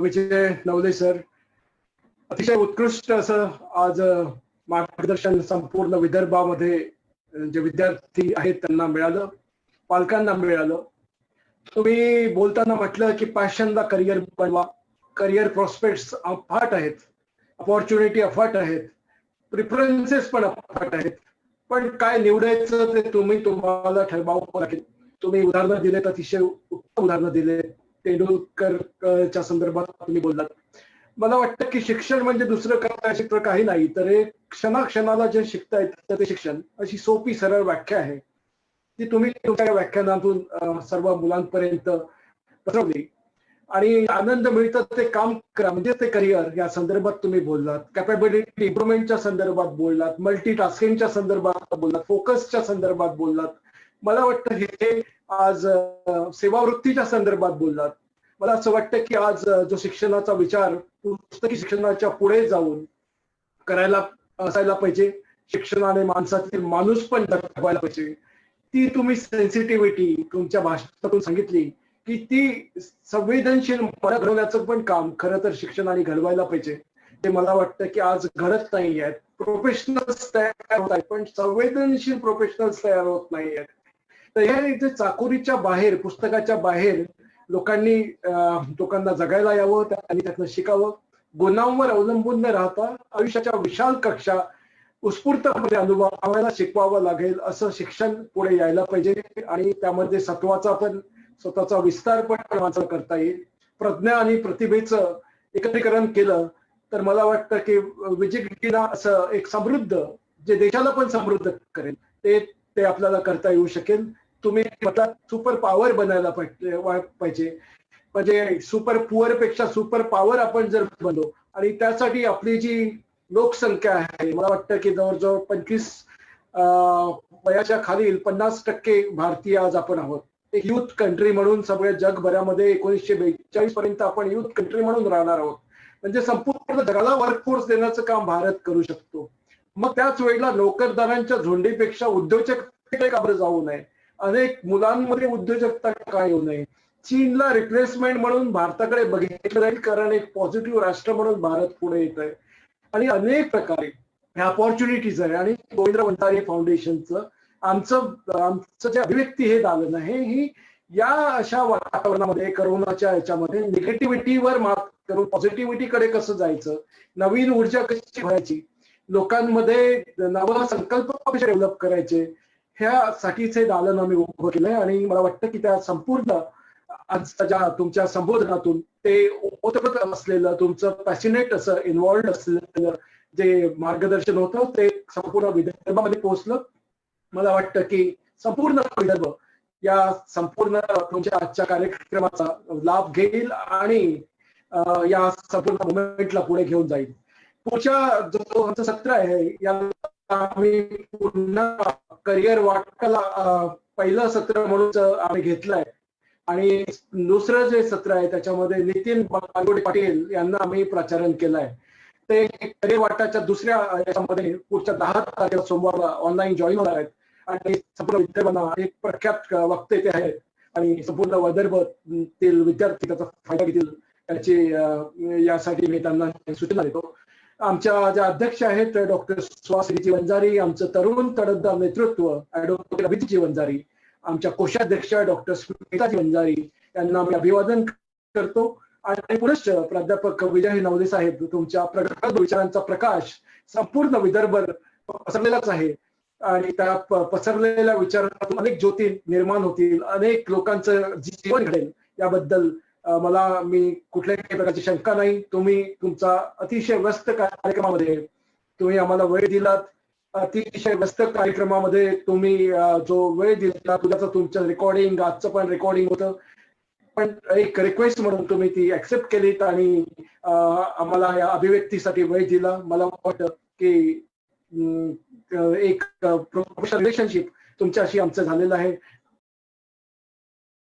विजय Navale sir, अतिशय उत्कृष्ट असं आज मार्गदर्शन संपूर्ण विदर्भामध्ये जे विद्यार्थी आहेत त्यांना मिळालं, पालकांना मिळालं. तुम्ही बोलताना म्हटलं की पॅशनला करिअर बनवा, करिअर प्रॉस्पेक्ट्स अफाट आहेत, अपॉर्च्युनिटी अफाट आहेत, प्रिफरन्सेस पण अफाट आहेत, पण काय निवडायचं ते तुम्हाला ठरवावं लागेल. तुम्ही उदाहरणं दिलेत, अतिशय उत्तम उदाहरणं दिले. तेंडुलकरच्या संदर्भात तुम्ही बोललात. मला वाटतं की शिक्षण म्हणजे दुसरं काही नाही, तर एक क्षणाक्षणाला जे शिकता येतं ते शिक्षण, अशी सोपी सरळ व्याख्या आहे ती तुम्ही तुमच्या व्याख्यानातून सर्व मुलांपर्यंत पसरवली. आणि आनंद मिळतं ते काम करा, म्हणजे ते करिअर या संदर्भात तुम्ही बोललात, कॅपॅबिलिटी इम्प्रुव्हमेंटच्या संदर्भात बोललात, मल्टीटास्किंगच्या संदर्भात बोललात, फोकसच्या संदर्भात बोललात. मला वाटतं हे आज सेवावृत्तीच्या संदर्भात बोललात. मला असं वाटतं की आज जो शिक्षणाचा विचार पुस्तकी शिक्षणाच्या पुढे जाऊन करायला असायला पाहिजे, शिक्षणाने माणसातील माणूस पण दाखवायला पाहिजे. ती तुम्ही सेन्सिटिव्हिटी तुमच्या भाषणातून सांगितली की ती संवेदनशील मन घडवण्याचं पण काम खरं तर शिक्षणाने घडवायला पाहिजे. ते मला वाटतं की आज घडत नाही आहेत. प्रोफेशनल्स तयार होत आहेत पण संवेदनशील प्रोफेशनल्स तयार होत नाही आहेत. तर ह्या इथे चाकोरीच्या बाहेर, पुस्तकाच्या बाहेर लोकांना जगायला यावं, त्यांनी त्यातनं शिकावं, गुणांवर अवलंबून न राहता आयुष्याच्या विशाल कक्षा उत्स्फूर्तपणे अनुभवायला शिकवावं लागेल, असं शिक्षण पुढे यायला पाहिजे. आणि त्यामध्ये सत्वाचा पण स्वतःचा विस्तार पण माणसाला करता येईल. प्रज्ञा आणि प्रतिभेचं एकत्रीकरण केलं तर मला वाटतं की विजयला असं एक समृद्ध, जे देशाला पण समृद्ध करेल, ते आपल्याला करता येऊ शकेल. तुम्ही म्हटलं सुपर पॉवर बनायला पाहिजे, म्हणजे सुपर पुअर पेक्षा सुपर पॉवर आपण जर बनलो, आणि त्यासाठी आपली जी लोकसंख्या आहे, मला वाटतं की जवळजवळ 25 वयाच्या खालील 50% भारतीय आज आपण आहोत. एक युथ कंट्री म्हणून सगळ्या जगभरामध्ये 1942 पर्यंत आपण युथ कंट्री म्हणून राहणार आहोत. म्हणजे संपूर्ण जगाला वर्कफोर्स देण्याचं काम भारत करू शकतो. मग त्याच वेळेला नोकरदारांच्या झुंडीपेक्षा उद्योजकतेकडे का बरं जाऊ नये? अनेक मुलांमध्ये उद्योजकता का येऊ नये? चीनला रिप्लेसमेंट म्हणून भारताकडे बघितलं जाईल, कारण एक पॉझिटिव्ह राष्ट्र म्हणून भारत पुढे येत आहे. आणि अनेक प्रकारे ह्या अपॉर्च्युनिटीज आहे. आणि गोविंदराव वंतारे फाउंडेशनचं आमचं जे अभिव्यक्ती हे दालन आहे, ही या अशा वातावरणामध्ये, करोनाच्या याच्यामध्ये निगेटिव्हिटीवर मात करून पॉझिटिव्हिटीकडे कसं जायचं, नवीन ऊर्जा कशी भरायची, लोकांमध्ये नवा संकल्प कसे डेव्हलप करायचे, ह्यासाठीचे दालन आम्ही उभं केलंय. आणि मला वाटतं की त्या संपूर्ण आजच्या तुमच्या संबोधनातून ते ओतप्रत असलेलं, तुमचं पॅशनेट असं इन्व्हॉल्ड असलेलं जे मार्गदर्शन होतं ते संपूर्ण विदर्भामध्ये पोहोचलं. मला वाटतं की संपूर्ण विदर्भ या संपूर्ण तुमच्या आजच्या कार्यक्रमाचा लाभ घेईल आणि या संपूर्ण मुवमेंटला पुढे घेऊन जाईल. पुढच्या जो आमचं सत्र आहे, याला आम्ही पुन्हा करिअर वाटला पहिलं सत्र म्हणून आम्ही घेतलंय. आणि दुसरं जे सत्र आहे त्याच्यामध्ये नितीन बागोडे पाटील यांना आम्ही प्रचारण केलंय. ते करिअर वाटाच्या दुसऱ्या याच्यामध्ये पुढच्या 10 तारखेला सोमवारला ऑनलाईन जॉईन होणार आहेत. आणि संपूर्ण विद्यार्थ्यांना एक प्रख्यात वक्ते ते आहेत आणि संपूर्ण विदर्भातील विद्यार्थी त्याचा फायदा घेतील त्याची यासाठी मी त्यांना सूचना देतो. आमच्या ज्या अध्यक्ष आहेत डॉक्टर सुहासिनी वंजारी, आमचं तरुण तडफदार नेतृत्व ऍडव्होकेट अभिजितजी वंजारी, आमच्या कोषाध्यक्ष डॉक्टर स्मिताजी वंजारी यांना मी अभिवादन करतो. आणि पुनश्च प्राध्यापक विजय नवले साहेब, तुमच्या प्रगत विचारांचा प्रकाश संपूर्ण विदर्भ पसरलेलाच आहे आणि त्या पसरलेल्या विचारातून अनेक ज्योती निर्माण होतील, अनेक लोकांचं जीवन घडेल, याबद्दल मी कुठल्याही प्रकारची शंका नाही. तुम्ही तुमचा अतिशय व्यस्त कार्यक्रमामध्ये तुम्ही आम्हाला वेळ दिलात. अतिशय व्यस्त कार्यक्रमामध्ये तुम्ही जो वेळ दिला, तुमचं रेकॉर्डिंग, आजचं पण रेकॉर्डिंग होतं, पण एक रिक्वेस्ट म्हणून तुम्ही ती ऍक्सेप्ट केलीत आणि आम्हाला या अभिव्यक्तीसाठी वेळ दिला. मला वाटतं की एक प्रोफेशनल रिलेशनशिप तुमच्याशी आमचं झालेलं आहे